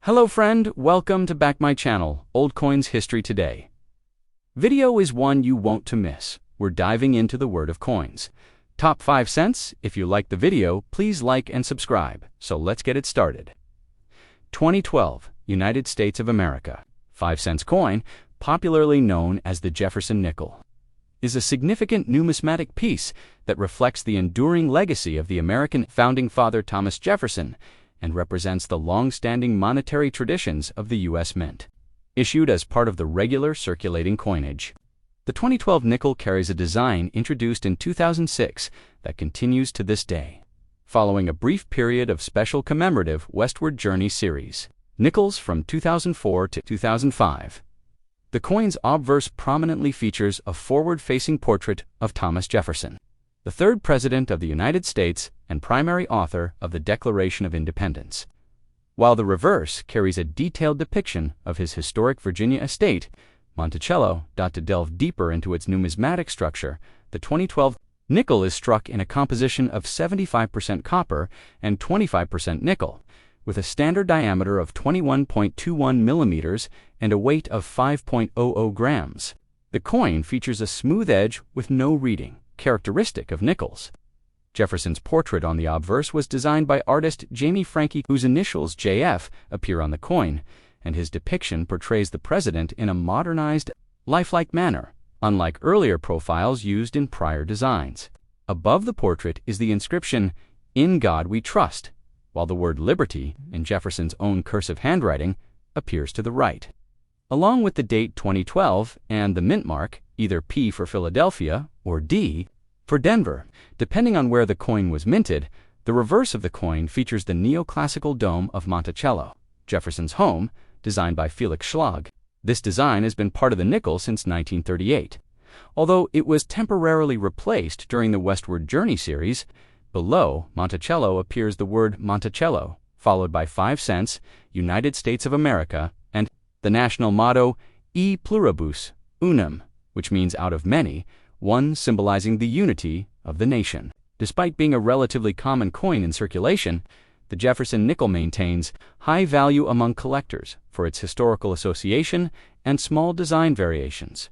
Hello friend, welcome to back my channel, Old Coins History Today. Video is one you won't to miss. We're diving into the world of coins. Top 5 cents. If you like the video, please like and subscribe. So let's get it started. 2012, United States of America. 5 cents coin, popularly known as the Jefferson Nickel, is a significant numismatic piece that reflects the enduring legacy of the American founding father Thomas Jefferson and represents the long-standing monetary traditions of the U.S. Mint. Issued as part of the regular circulating coinage, the 2012 nickel carries a design introduced in 2006 that continues to this day, following a brief period of special commemorative Westward Journey series. Nickels from 2004 to 2005. The coin's obverse prominently features a forward-facing portrait of Thomas Jefferson, the third President of the United States and primary author of the Declaration of Independence, while the reverse carries a detailed depiction of his historic Virginia estate, Monticello. To delve deeper into its numismatic structure, the 2012 nickel is struck in a composition of 75% copper and 25% nickel, with a standard diameter of 21.21 millimeters and a weight of 5.00 grams. The coin features a smooth edge with no reading, characteristic of nickels. Jefferson's portrait on the obverse was designed by artist Jamie Franke, whose initials JF appear on the coin, and his depiction portrays the president in a modernized, lifelike manner, unlike earlier profiles used in prior designs. Above the portrait is the inscription, "In God We Trust," while the word liberty, in Jefferson's own cursive handwriting, appears to the right, along with the date 2012 and the mint mark, either P for Philadelphia or D for Denver, depending on where the coin was minted. The reverse of the coin features the neoclassical dome of Monticello, Jefferson's home, designed by Felix Schlag. This design has been part of the nickel since 1938, although it was temporarily replaced during the Westward Journey series. Below Monticello appears the word Monticello, followed by 5 cents, United States of America, and the national motto, E pluribus unum, which means out of many, one symbolizing the unity of the nation. Despite being a relatively common coin in circulation, the Jefferson nickel maintains high value among collectors for its historical association and small design variations.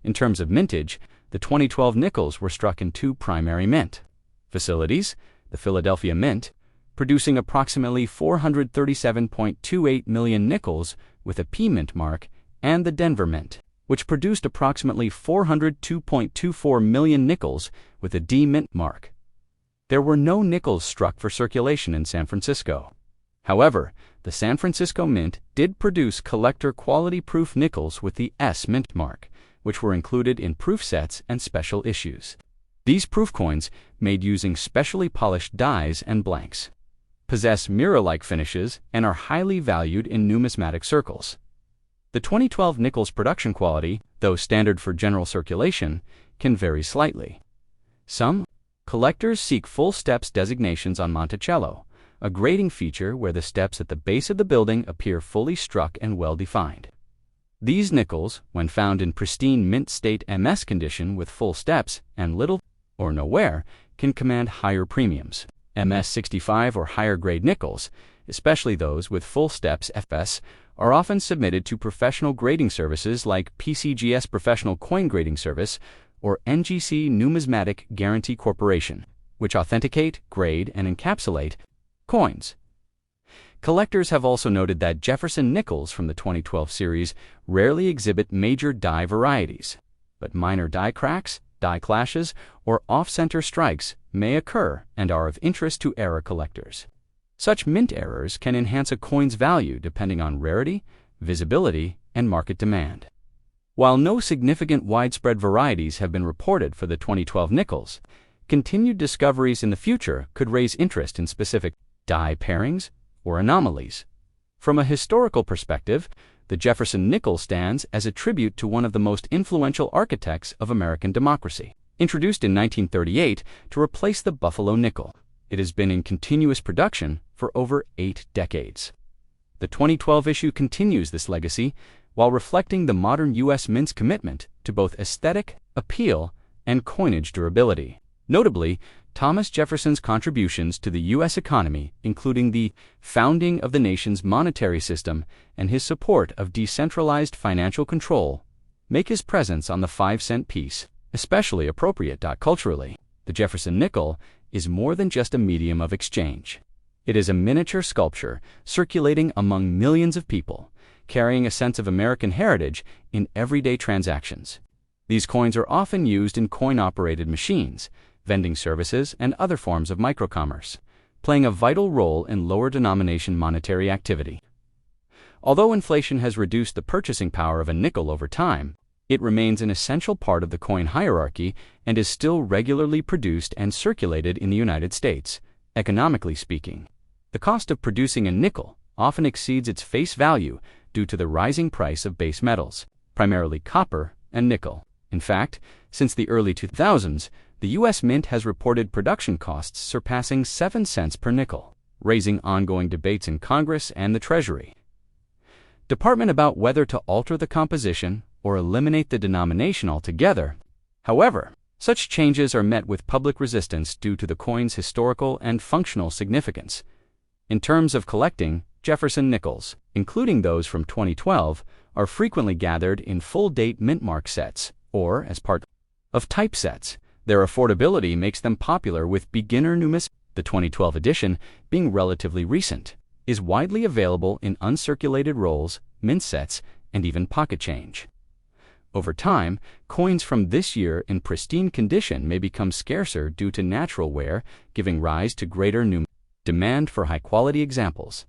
In terms of mintage, the 2012 nickels were struck in 2 primary mint facilities: the Philadelphia Mint, producing approximately 437.28 million nickels with a P mint mark, and the Denver Mint, which produced approximately 402.24 million nickels with a D mint mark. There were no nickels struck for circulation in San Francisco. However, the San Francisco Mint did produce collector quality proof nickels with the S mint mark, which were included in proof sets and special issues. These proof coins, made using specially polished dies and blanks, possess mirror-like finishes and are highly valued in numismatic circles. The 2012 nickel's production quality, though standard for general circulation, can vary slightly. Some collectors seek full steps designations on Monticello, a grading feature where the steps at the base of the building appear fully struck and well-defined. These nickels, when found in pristine mint state MS condition with full steps and little or no wear, can command higher premiums. MS 65 or higher grade nickels, especially those with full steps FS, are often submitted to professional grading services like PCGS Professional Coin Grading Service or NGC Numismatic Guarantee Corporation, which authenticate, grade, and encapsulate coins. Collectors have also noted that Jefferson nickels from the 2012 series rarely exhibit major die varieties, but minor die cracks, die clashes, or off-center strikes may occur and are of interest to era collectors. Such mint errors can enhance a coin's value depending on rarity, visibility, and market demand. While no significant widespread varieties have been reported for the 2012 nickels, continued discoveries in the future could raise interest in specific die pairings or anomalies. From a historical perspective, the Jefferson nickel stands as a tribute to one of the most influential architects of American democracy. Introduced in 1938 to replace the Buffalo nickel, it has been in continuous production for over 8 decades. The 2012 issue continues this legacy while reflecting the modern U.S. Mint's commitment to both aesthetic appeal and coinage durability. Notably, Thomas Jefferson's contributions to the U.S. economy, including the founding of the nation's monetary system and his support of decentralized financial control, make his presence on the 5-cent piece especially appropriate. Culturally, the Jefferson nickel is more than just a medium of exchange. It is a miniature sculpture circulating among millions of people, carrying a sense of American heritage in everyday transactions. These coins are often used in coin-operated machines, vending services, and other forms of microcommerce, playing a vital role in lower-denomination monetary activity. Although inflation has reduced the purchasing power of a nickel over time, it remains an essential part of the coin hierarchy and is still regularly produced and circulated in the United States. Economically speaking, the cost of producing a nickel often exceeds its face value due to the rising price of base metals, primarily copper and nickel. In fact, since the early 2000s, the U.S. Mint has reported production costs surpassing 7 cents per nickel, raising ongoing debates in Congress and the Treasury Department about whether to alter the composition or eliminate the denomination altogether. However, such changes are met with public resistance due to the coin's historical and functional significance. In terms of collecting, Jefferson nickels, including those from 2012, are frequently gathered in full-date mint mark sets or as part of typesets. Their affordability makes them popular with beginner numismatics. The 2012 edition, being relatively recent, is widely available in uncirculated rolls, mint sets, and even pocket change. Over time, coins from this year in pristine condition may become scarcer due to natural wear, giving rise to greater demand for high-quality examples.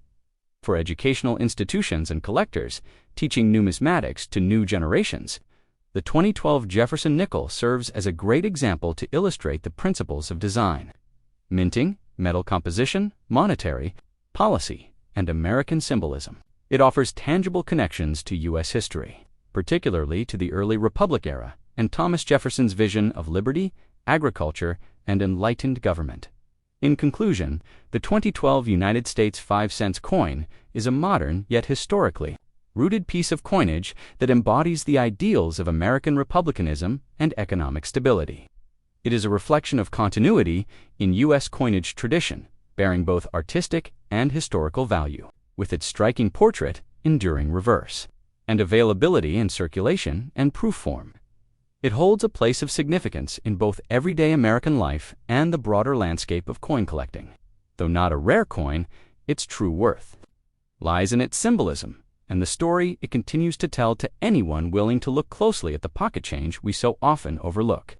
For educational institutions and collectors teaching numismatics to new generations, the 2012 Jefferson nickel serves as a great example to illustrate the principles of design, minting, metal composition, monetary policy, and American symbolism. It offers tangible connections to U.S. history, particularly to the early Republic era and Thomas Jefferson's vision of liberty, agriculture, and enlightened government. In conclusion, the 2012 United States 5-cent coin is a modern yet historically rooted piece of coinage that embodies the ideals of American republicanism and economic stability. It is a reflection of continuity in U.S. coinage tradition, bearing both artistic and historical value, with its striking portrait, enduring reverse, and availability in circulation and proof form. It holds a place of significance in both everyday American life and the broader landscape of coin collecting. Though not a rare coin, its true worth lies in its symbolism and the story it continues to tell to anyone willing to look closely at the pocket change we so often overlook.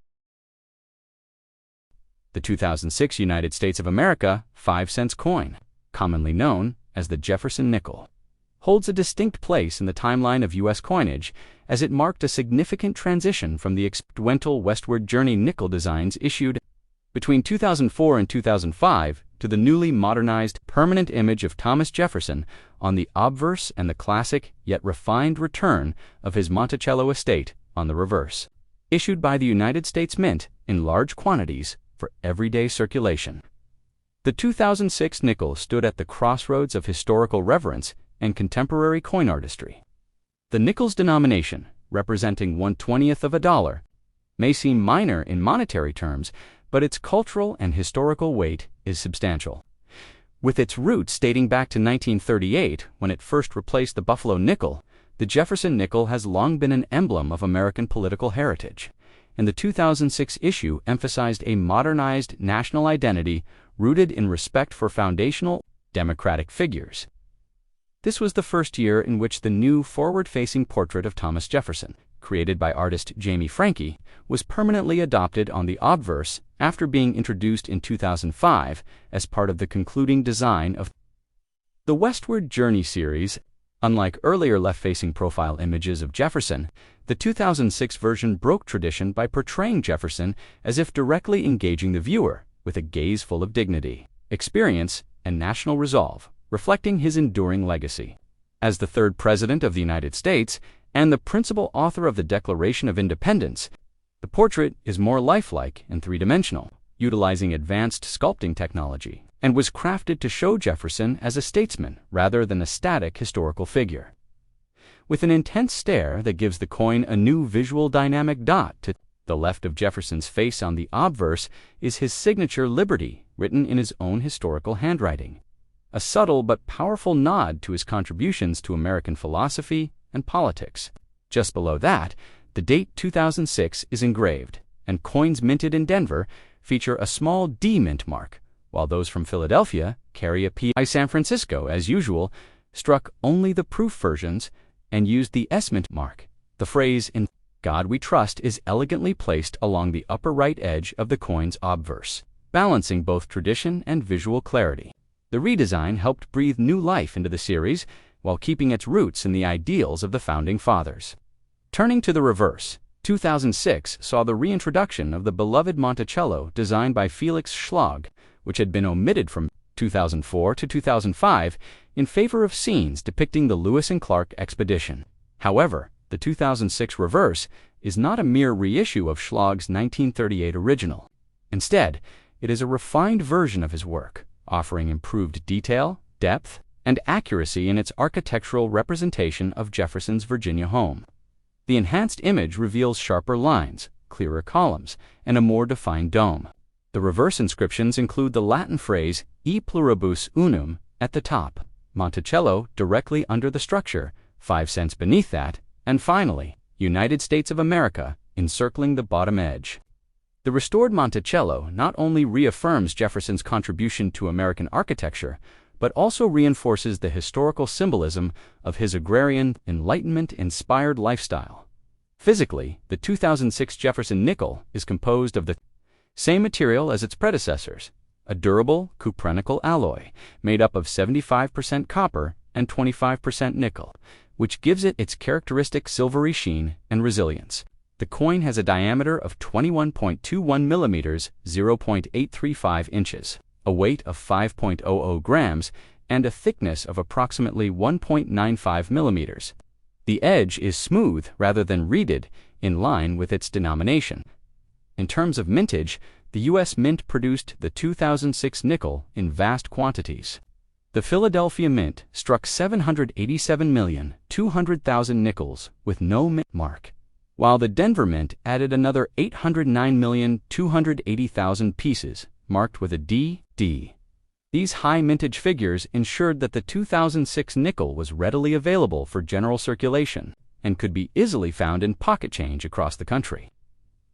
The 2006 United States of America 5-cent coin, commonly known as the Jefferson nickel, holds a distinct place in the timeline of U.S. coinage as it marked a significant transition from the experimental westward journey nickel designs issued between 2004 and 2005 to the newly modernized permanent image of Thomas Jefferson on the obverse and the classic yet refined return of his Monticello estate on the reverse, issued by the United States Mint in large quantities for everyday circulation. The 2006 nickel stood at the crossroads of historical reverence and contemporary coin artistry. The nickel's denomination, representing 1/20th of a dollar, may seem minor in monetary terms, but its cultural and historical weight is substantial. With its roots dating back to 1938, when it first replaced the Buffalo nickel, the Jefferson nickel has long been an emblem of American political heritage, and the 2006 issue emphasized a modernized national identity rooted in respect for foundational democratic figures. This was the first year in which the new forward-facing portrait of Thomas Jefferson, created by artist Jamie Franke, was permanently adopted on the obverse after being introduced in 2005 as part of the concluding design of the Westward Journey series. Unlike earlier left-facing profile images of Jefferson, the 2006 version broke tradition by portraying Jefferson as if directly engaging the viewer with a gaze full of dignity, experience, and national resolve, reflecting his enduring legacy. As the third President of the United States and the principal author of the Declaration of Independence, the portrait is more lifelike and three-dimensional, utilizing advanced sculpting technology, and was crafted to show Jefferson as a statesman rather than a static historical figure. With an intense stare that gives the coin a new visual dynamic dot to The left of Jefferson's face on the obverse is his signature Liberty, written in his own historical handwriting, a subtle but powerful nod to his contributions to American philosophy and politics. Just below that, the date 2006 is engraved, and coins minted in Denver feature a small D mint mark, while those from Philadelphia carry a P. San Francisco, as usual, struck only the proof versions and used the S mint mark. The phrase, "In God we trust," is elegantly placed along the upper right edge of the coin's obverse, balancing both tradition and visual clarity. The redesign helped breathe new life into the series while keeping its roots in the ideals of the Founding Fathers. Turning to the reverse, 2006 saw the reintroduction of the beloved Monticello designed by Felix Schlag, which had been omitted from 2004 to 2005 in favor of scenes depicting the Lewis and Clark expedition. However, the 2006 reverse is not a mere reissue of Schlag's 1938 original. Instead, it is a refined version of his work, offering improved detail, depth, and accuracy in its architectural representation of Jefferson's Virginia home. The enhanced image reveals sharper lines, clearer columns, and a more defined dome. The reverse inscriptions include the Latin phrase E pluribus unum at the top, Monticello directly under the structure, 5 cents beneath that, and finally, United States of America encircling the bottom edge. The restored Monticello not only reaffirms Jefferson's contribution to American architecture, but also reinforces the historical symbolism of his agrarian, Enlightenment-inspired lifestyle. Physically, the 2006 Jefferson Nickel is composed of the same material as its predecessors, a durable cupronickel alloy made up of 75% copper and 25% nickel, which gives it its characteristic silvery sheen and resilience. The coin has a diameter of 21.21 millimeters, 0.835 inches, a weight of 5.00 grams, and a thickness of approximately 1.95 millimeters. The edge is smooth rather than reeded, in line with its denomination. In terms of mintage, the U.S. Mint produced the 2006 nickel in vast quantities. The Philadelphia Mint struck 787,200,000 nickels with no mint mark, while the Denver Mint added another 809,280,000 pieces marked with a D. These high mintage figures ensured that the 2006 nickel was readily available for general circulation and could be easily found in pocket change across the country.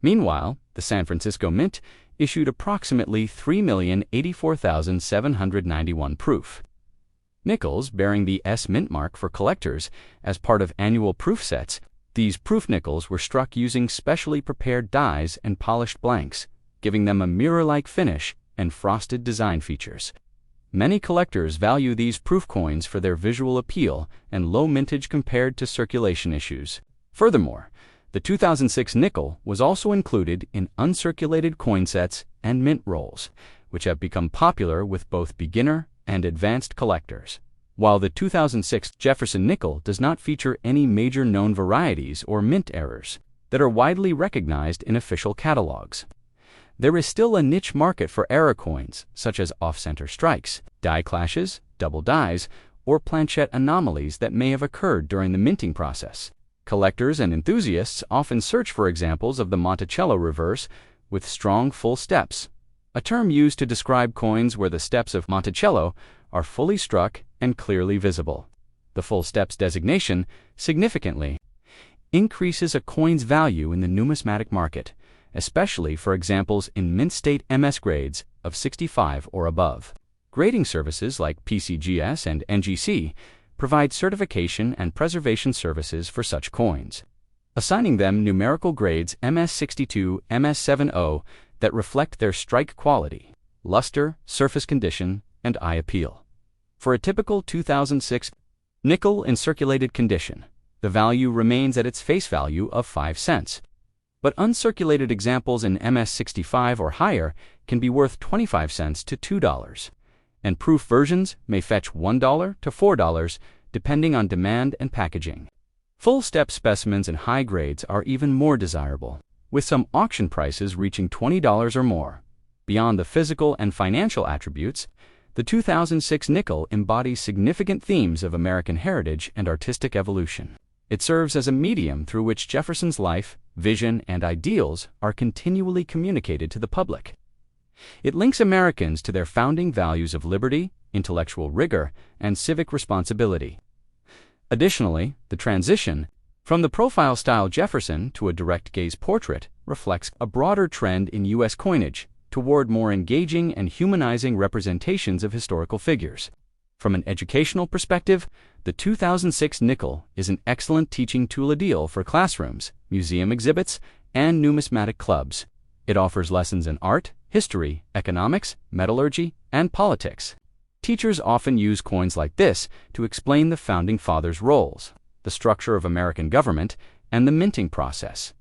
Meanwhile, the San Francisco Mint issued approximately 3,084,791 proof nickels bearing the S mint mark for collectors as part of annual proof sets. These proof nickels were struck using specially prepared dies and polished blanks, giving them a mirror-like finish and frosted design features. Many collectors value these proof coins for their visual appeal and low mintage compared to circulation issues. Furthermore, the 2006 nickel was also included in uncirculated coin sets and mint rolls, which have become popular with both beginner and advanced collectors. While the 2006 Jefferson Nickel does not feature any major known varieties or mint errors that are widely recognized in official catalogs, there is still a niche market for error coins such as off-center strikes, die clashes, double dies, or planchette anomalies that may have occurred during the minting process. Collectors and enthusiasts often search for examples of the Monticello reverse with strong full steps, a term used to describe coins where the steps of Monticello are fully struck and clearly visible. The full steps designation significantly increases a coin's value in the numismatic market, especially for examples in mint state MS grades of 65 or above. Grading services like PCGS and NGC provide certification and preservation services for such coins, assigning them numerical grades MS62, MS70 that reflect their strike quality, luster, surface condition, and eye appeal. For a typical 2006 nickel in circulated condition, the value remains at its face value of 5 cents. But uncirculated examples in MS65 or higher can be worth 25 cents to $2, and proof versions may fetch $1 to $4 depending on demand and packaging. Full step specimens in high grades are even more desirable, with some auction prices reaching $20 or more. Beyond the physical and financial attributes, the 2006 nickel embodies significant themes of American heritage and artistic evolution. It serves as a medium through which Jefferson's life, vision, and ideals are continually communicated to the public. It links Americans to their founding values of liberty, intellectual rigor, and civic responsibility. Additionally, the transition from the profile-style Jefferson to a direct-gaze portrait reflects a broader trend in U.S. coinage toward more engaging and humanizing representations of historical figures. From an educational perspective, the 2006 nickel is an excellent teaching tool ideal for classrooms, museum exhibits, and numismatic clubs. It offers lessons in art, history, economics, metallurgy, and politics. Teachers often use coins like this to explain the Founding Fathers' roles, the structure of American government, and the minting process.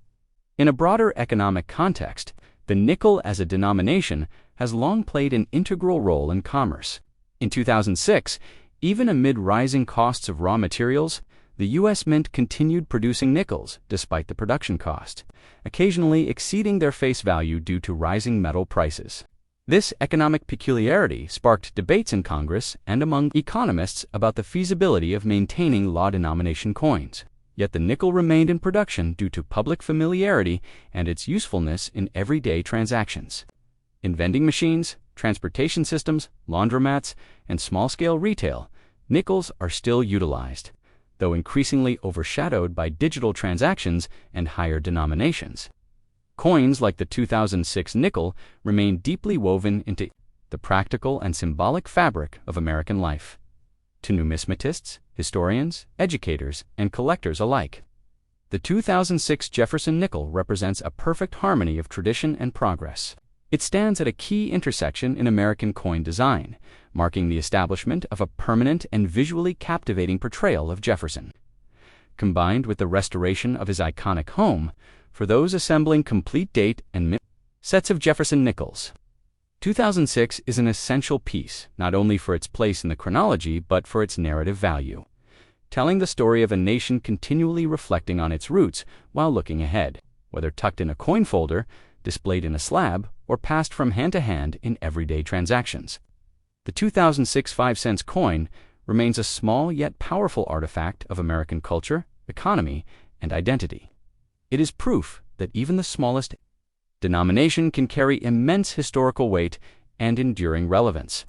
In a broader economic context, the nickel as a denomination has long played an integral role in commerce. In 2006, even amid rising costs of raw materials, the U.S. Mint continued producing nickels despite the production cost, occasionally exceeding their face value due to rising metal prices. This economic peculiarity sparked debates in Congress and among economists about the feasibility of maintaining law-denomination coins. Yet the nickel remained in production due to public familiarity and its usefulness in everyday transactions. In vending machines, transportation systems, laundromats, and small-scale retail, nickels are still utilized, though increasingly overshadowed by digital transactions and higher denominations. Coins like the 2006 nickel remain deeply woven into the practical and symbolic fabric of American life. To numismatists, historians, educators, and collectors alike, the 2006 Jefferson nickel represents a perfect harmony of tradition and progress. It stands at a key intersection in American coin design, marking the establishment of a permanent and visually captivating portrayal of Jefferson. Combined with the restoration of his iconic home, for those assembling complete date and sets of Jefferson nickels, 2006 is an essential piece, not only for its place in the chronology but for its narrative value, telling the story of a nation continually reflecting on its roots while looking ahead, whether tucked in a coin folder, displayed in a slab, or passed from hand to hand in everyday transactions. The 2006 5-cents coin remains a small yet powerful artifact of American culture, economy, and identity. It is proof that even the smallest denomination can carry immense historical weight and enduring relevance.